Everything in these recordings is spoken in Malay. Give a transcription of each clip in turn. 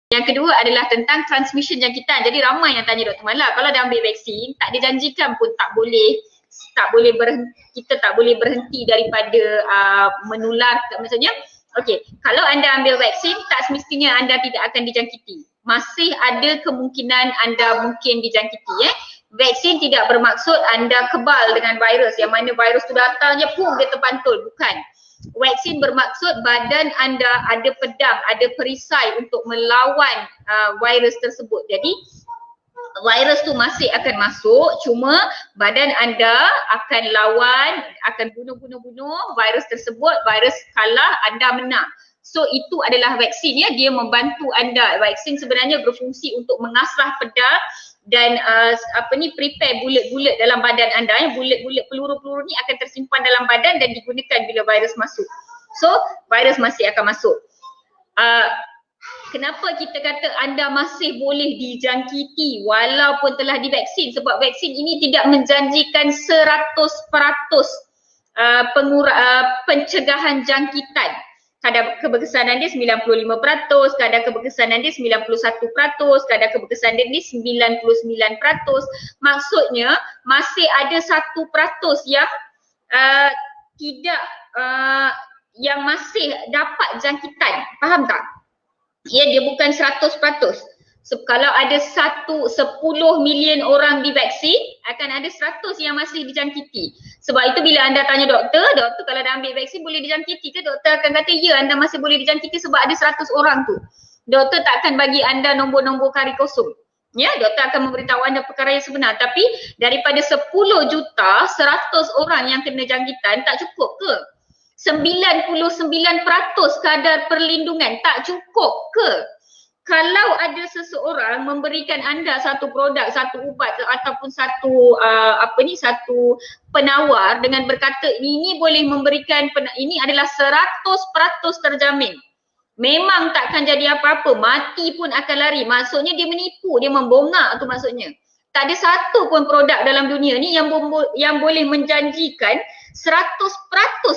Yang kedua adalah tentang transmission jangkitan. Jadi ramai yang tanya Dr. Mala, kalau dah ambil vaksin tak dijanjikan pun kita tak boleh berhenti daripada menular. Maksudnya, okey, kalau anda ambil vaksin tak semestinya anda tidak akan dijangkiti. Masih ada kemungkinan anda mungkin dijangkiti. Vaksin tidak bermaksud anda kebal dengan virus, yang mana virus tu datangnya pun dia terpantul. Bukan. Vaksin bermaksud badan anda ada pedang, ada perisai untuk melawan virus tersebut. Jadi virus tu masih akan masuk, cuma badan anda akan lawan, akan bunuh virus tersebut. Virus kalah, anda menang. So itu adalah vaksin, ya, dia membantu anda. Vaksin sebenarnya berfungsi untuk mengasah pedang dan prepare bulat-bulat dalam badan anda. Bulat-bulat peluru-peluru ni akan tersimpan dalam badan dan digunakan bila virus masuk. So virus masih akan masuk. Kenapa kita kata anda masih boleh dijangkiti walaupun telah divaksin? Sebab vaksin ini tidak menjanjikan 100% pencegahan jangkitan. Kadar keberkesanan dia 95%, kadar keberkesanan dia 91%, kadar keberkesanan dia 99%. Maksudnya masih ada 1% yang tidak yang masih dapat jangkitan. Faham tak? Ya, dia bukan 100%. So, kalau ada 10 million orang divaksin, akan ada 100 yang masih dijangkiti. Sebab itu bila anda tanya doktor kalau dah ambil vaksin boleh dijangkiti ke? Doktor akan kata, ya, anda masih boleh dijangkiti sebab ada 100 orang tu. Doktor tak akan bagi anda nombor-nombor kari kosong. Ya, doktor akan memberitahu anda perkara yang sebenar. Tapi daripada 10 juta, 100 orang yang kena jangkitan, tak cukup ke? 99% kadar perlindungan tak cukup ke? Kalau ada seseorang memberikan anda satu produk, satu ubat ataupun satu penawar dengan berkata ini boleh memberikan, ini adalah 100% terjamin, memang takkan jadi apa-apa, mati pun akan lari. Maksudnya dia menipu, dia membongak tu maksudnya. Tak ada satu pun produk dalam dunia ni yang boleh menjanjikan 100%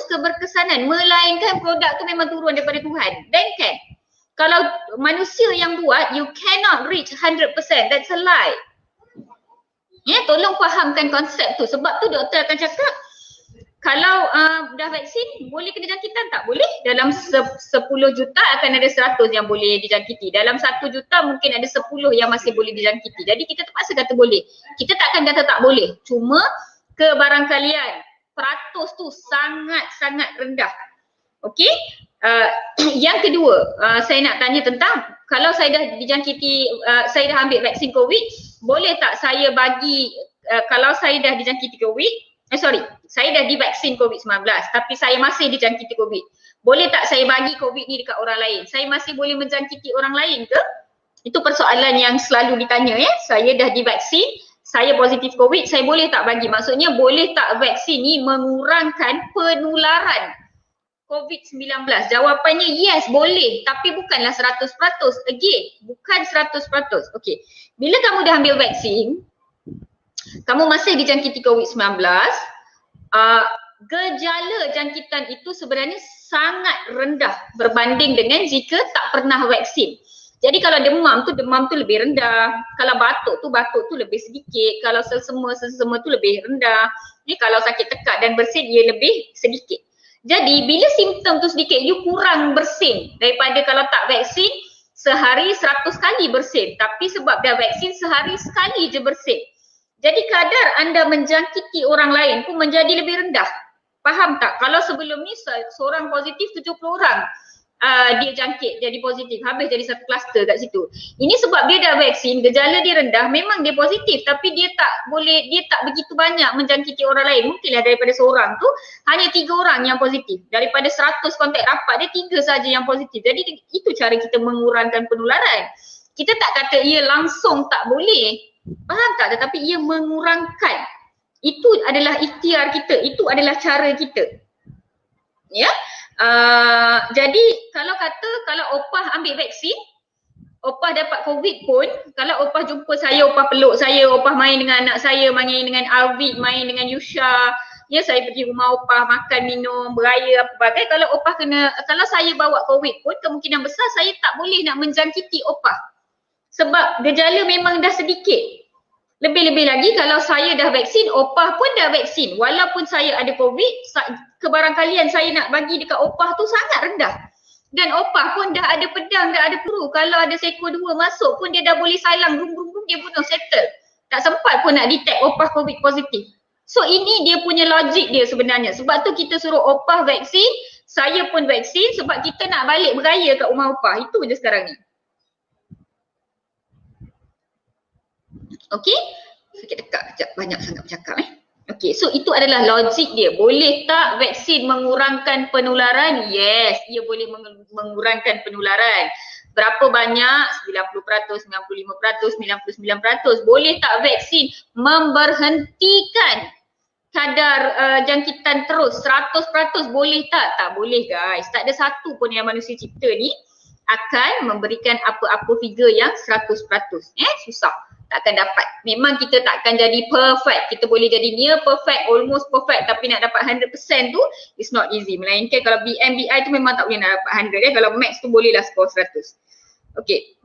keberkesanan, melainkan produk tu memang turun daripada Tuhan. Dan kan, kalau manusia yang buat, you cannot reach 100%, that's a lie. Ya, tolong fahamkan konsep tu. Sebab tu doktor akan cakap, kalau dah vaksin, boleh kena jangkitan? Tak boleh. Dalam 10 juta akan ada 100 yang boleh dijangkiti. Dalam 1 juta mungkin ada 10 yang masih boleh dijangkiti. Jadi kita terpaksa kata boleh. Kita takkan kata tak boleh. Cuma kebarangkalian peratus tu sangat-sangat rendah. Okey? Yang kedua, saya nak tanya tentang kalau saya dah dijangkiti, saya dah ambil vaksin COVID, boleh tak saya bagi, kalau saya dah dijangkiti COVID, saya dah divaksin COVID-19 tapi saya masih dijangkiti COVID, boleh tak saya bagi COVID ni dekat orang lain? Saya masih boleh menjangkiti orang lain ke? Itu persoalan yang selalu ditanya, ya. Saya dah divaksin, saya positif COVID, saya boleh tak bagi? Maksudnya boleh tak vaksin ni mengurangkan penularan COVID-19? Jawapannya yes, boleh, tapi bukanlah 100%. Again, bukan 100%. Okey. Bila kamu dah ambil vaksin, kamu masih dijangkiti COVID-19, gejala jangkitan itu sebenarnya sangat rendah berbanding dengan jika tak pernah vaksin. Jadi kalau demam tu lebih rendah, kalau batuk tu lebih sedikit, kalau sesama tu lebih rendah. Jadi kalau sakit tekak dan bersin, ia lebih sedikit. Jadi bila simptom tu sedikit, you kurang bersin daripada kalau tak vaksin sehari 100 kali bersin. Tapi sebab dah vaksin, sehari sekali je bersin. Jadi kadar anda menjangkiti orang lain pun menjadi lebih rendah. Faham tak? Kalau sebelum ni seorang positif 70 orang dia jangkit jadi positif, habis jadi satu kluster kat situ. Ini sebab dia dah vaksin, gejala dia rendah, memang dia positif tapi dia tak begitu banyak menjangkiti orang lain. Mungkinlah daripada seorang tu hanya 3 orang yang positif. Daripada 100 kontak rapat dia 3 saja yang positif. Jadi itu cara kita mengurangkan penularan. Kita tak kata ia langsung tak boleh. Faham tak? Tetapi ia mengurangkan. Itu adalah ikhtiar kita, itu adalah cara kita. Ya. Jadi kalau opah ambil vaksin, opah dapat COVID pun, kalau opah jumpa saya, opah peluk saya, opah main dengan anak saya, main dengan Alvid, main dengan Yusha, Ya, saya pergi rumah opah, makan, minum, beraya, apa bagai. Kalau opah kalau saya bawa COVID pun kemungkinan besar saya tak boleh nak menjangkiti opah. Sebab gejala memang dah sedikit. Lebih-lebih lagi kalau saya dah vaksin, opah pun dah vaksin. Walaupun saya ada COVID, kebarangkalian saya nak bagi dekat opah tu sangat rendah. Dan opah pun dah ada pedang, dah ada peluru. Kalau ada seekor dua masuk pun dia dah boleh salang, brum, dia bunuh, settle. Tak sempat pun nak detect opah COVID positif. So ini dia punya logik dia sebenarnya. Sebab tu kita suruh opah vaksin, saya pun vaksin sebab kita nak balik beraya kat rumah opah. Itu je sekarang ni. Okey? Sikit dekat sekejap, banyak sangat bercakap Okey, so itu adalah logik dia. Boleh tak vaksin mengurangkan penularan? Yes, ia boleh mengurangkan penularan. Berapa banyak? 90%, 95%, 99%. Boleh tak vaksin memberhentikan kadar jangkitan terus 100%? Boleh tak? Tak boleh guys. Tak ada satu pun yang manusia cipta ni akan memberikan apa-apa figure yang 100%. Susah. Tak akan dapat. Memang kita tak akan jadi perfect. Kita boleh jadi near perfect, almost perfect, tapi nak dapat 100% tu it's not easy. Melainkan kalau BMBI tu memang tak boleh nak dapat 100 Kalau max tu bolehlah score 100. Okay.